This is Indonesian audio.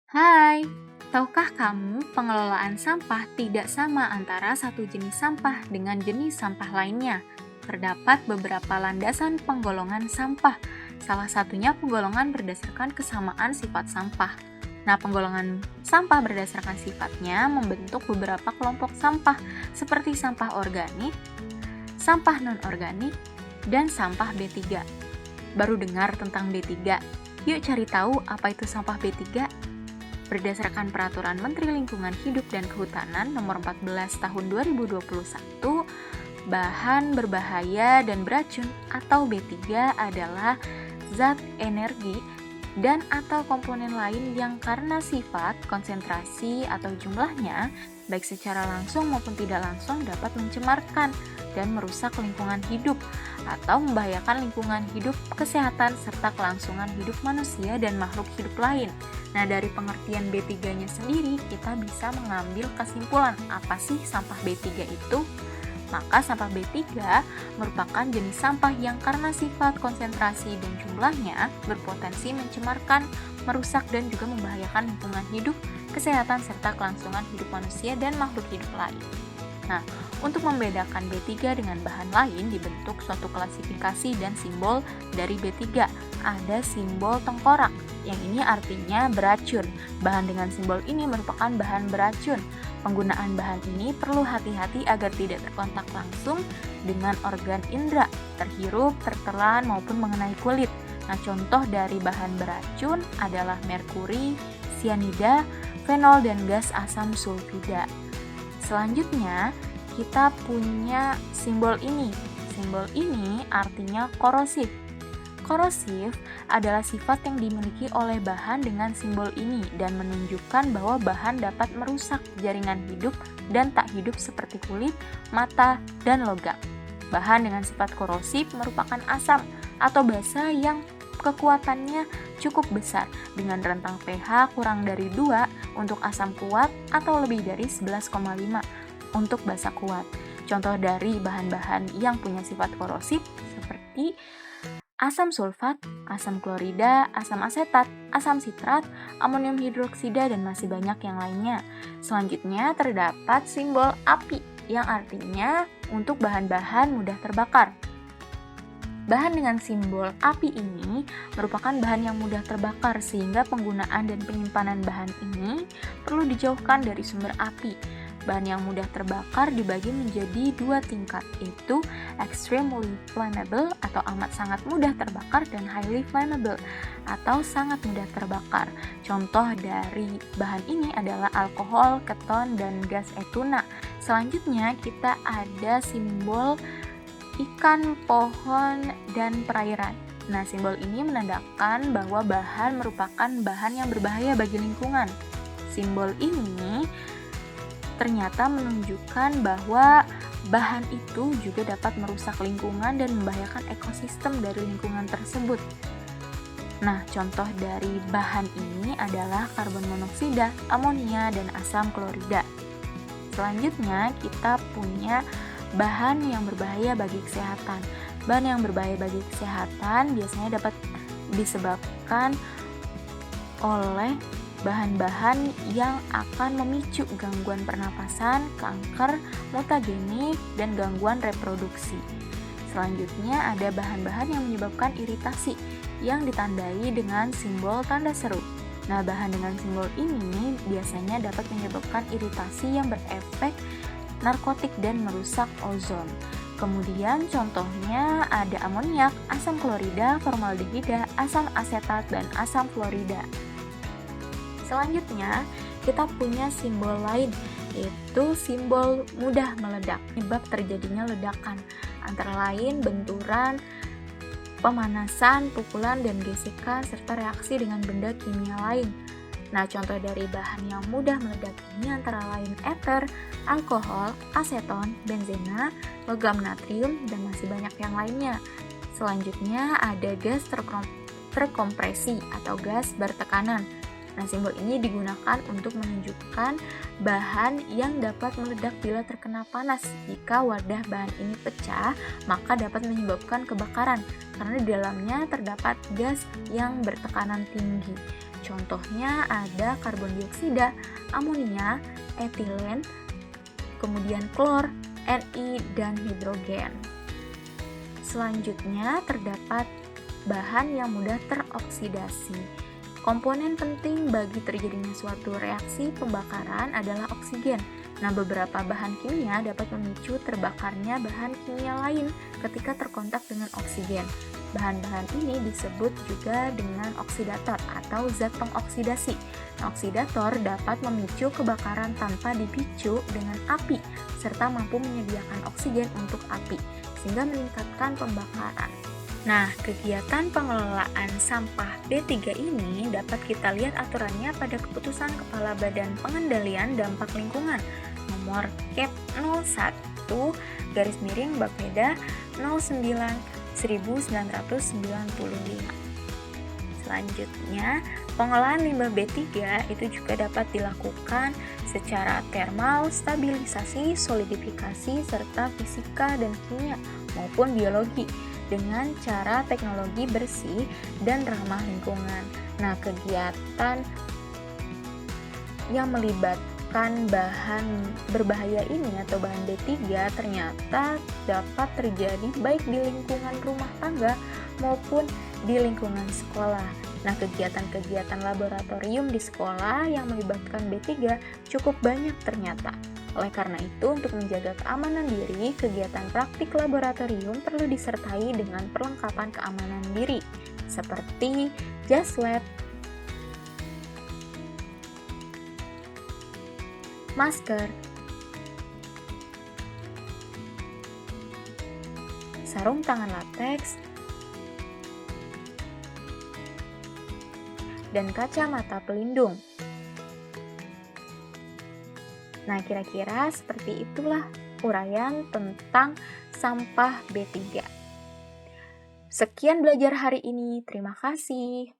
Hai, tahukah kamu pengelolaan sampah tidak sama antara satu jenis sampah dengan jenis sampah lainnya? Terdapat beberapa landasan penggolongan sampah, salah satunya penggolongan berdasarkan kesamaan sifat sampah. Nah, penggolongan sampah berdasarkan sifatnya membentuk beberapa kelompok sampah, seperti sampah organik, sampah non-organik, dan sampah B3. Baru dengar tentang B3? Yuk cari tahu apa itu sampah B3. Berdasarkan Peraturan Menteri Lingkungan Hidup dan Kehutanan Nomor 14 Tahun 2021, bahan berbahaya dan beracun atau B3 adalah zat energi dan atau komponen lain yang karena sifat, konsentrasi, atau jumlahnya, baik secara langsung maupun tidak langsung dapat mencemarkan dan merusak lingkungan hidup atau membahayakan lingkungan hidup, kesehatan, serta kelangsungan hidup manusia dan makhluk hidup lain. Nah, dari pengertian B3-nya sendiri, kita bisa mengambil kesimpulan apa sih sampah B3 itu? Maka sampah B3 merupakan jenis sampah yang karena sifat, konsentrasi, dan jumlahnya berpotensi mencemarkan, merusak, dan juga membahayakan lingkungan hidup, kesehatan, serta kelangsungan hidup manusia dan makhluk hidup lain. Nah, untuk membedakan B3 dengan bahan lain dibentuk suatu klasifikasi dan simbol dari B3. Ada simbol tengkorak, yang ini artinya beracun. Bahan dengan simbol ini merupakan bahan beracun. Penggunaan bahan ini perlu hati-hati agar tidak terkontak langsung dengan organ indera, terhirup, tertelan, maupun mengenai kulit. Nah, contoh dari bahan beracun adalah merkuri, sianida, fenol, dan gas asam sulfida. Selanjutnya, kita punya simbol ini. Simbol ini artinya korosif. Korosif adalah sifat yang dimiliki oleh bahan dengan simbol ini dan menunjukkan bahwa bahan dapat merusak jaringan hidup dan tak hidup seperti kulit, mata, dan logam. Bahan dengan sifat korosif merupakan asam atau basa yang kekuatannya cukup besar dengan rentang pH kurang dari 2 untuk asam kuat atau lebih dari 11,5 untuk basa kuat. Contoh dari bahan-bahan yang punya sifat korosif seperti asam sulfat, asam klorida, asam asetat, asam sitrat, amonium hidroksida, dan masih banyak yang lainnya. Selanjutnya terdapat simbol api yang artinya untuk bahan-bahan mudah terbakar. Bahan dengan simbol api ini merupakan bahan yang mudah terbakar sehingga penggunaan dan penyimpanan bahan ini perlu dijauhkan dari sumber api. Bahan yang mudah terbakar dibagi menjadi 2 tingkat, yaitu extremely flammable atau amat sangat mudah terbakar dan highly flammable atau sangat mudah terbakar. Contoh dari bahan ini adalah alkohol, keton, dan gas etuna. Selanjutnya kita ada simbol ikan, pohon, dan perairan. Nah, simbol ini menandakan bahwa bahan merupakan bahan yang berbahaya bagi lingkungan. Simbol ini ternyata menunjukkan bahwa bahan itu juga dapat merusak lingkungan dan membahayakan ekosistem dari lingkungan tersebut. Nah, contoh dari bahan ini adalah karbon monoksida, amonia, dan asam klorida. Selanjutnya, kita punya bahan yang berbahaya bagi kesehatan. Bahan yang berbahaya bagi kesehatan biasanya dapat disebabkan oleh bahan-bahan yang akan memicu gangguan pernapasan, kanker, mutagenik, dan gangguan reproduksi. Selanjutnya ada bahan-bahan yang menyebabkan iritasi yang ditandai dengan simbol tanda seru. Nah, bahan dengan simbol ini biasanya dapat menyebabkan iritasi yang berefek narkotik dan merusak ozon. Kemudian contohnya ada amoniak, asam klorida, formaldehida, asam asetat, dan asam fluorida. Selanjutnya, kita punya simbol lain, yaitu simbol mudah meledak. Penyebab terjadinya ledakan, antara lain benturan, pemanasan, pukulan, dan gesekan, serta reaksi dengan benda kimia lain. Nah, contoh dari bahan yang mudah meledak ini antara lain eter, alkohol, aseton, benzena, logam natrium, dan masih banyak yang lainnya. Selanjutnya ada gas terkompresi atau gas bertekanan. Nah, simbol ini digunakan untuk menunjukkan bahan yang dapat meledak bila terkena panas. Jika wadah bahan ini pecah, maka dapat menyebabkan kebakaran karena di dalamnya terdapat gas yang bertekanan tinggi. Contohnya ada karbon dioksida, amonia, etilen, kemudian klor, Ni, dan hidrogen. Selanjutnya terdapat bahan yang mudah teroksidasi. Komponen penting bagi terjadinya suatu reaksi pembakaran adalah oksigen. Nah, beberapa bahan kimia dapat memicu terbakarnya bahan kimia lain ketika terkontak dengan oksigen. Bahan-bahan ini disebut juga dengan oksidator atau zat pengoksidasi. Nah, oksidator dapat memicu kebakaran tanpa dipicu dengan api, serta mampu menyediakan oksigen untuk api, sehingga meningkatkan pembakaran. Nah, kegiatan pengelolaan sampah B3 ini dapat kita lihat aturannya pada keputusan Kepala Badan Pengendalian Dampak Lingkungan nomor KEP 01 Bapeda 09/1995. Selanjutnya, pengolahan limbah B3 itu juga dapat dilakukan secara termal, stabilisasi, solidifikasi, serta fisika dan kimia maupun biologi dengan cara teknologi bersih dan ramah lingkungan. Nah, kegiatan yang melibatkan bahan berbahaya ini atau bahan B3 ternyata dapat terjadi baik di lingkungan rumah tangga maupun di lingkungan sekolah. Nah, kegiatan-kegiatan laboratorium di sekolah yang melibatkan B3 cukup banyak ternyata. Oleh karena itu, untuk menjaga keamanan diri, kegiatan praktik laboratorium perlu disertai dengan perlengkapan keamanan diri, seperti jas lab, masker, sarung tangan lateks, dan kacamata pelindung. Nah, kira-kira seperti itulah uraian tentang sampah B3. Sekian belajar hari ini, terima kasih.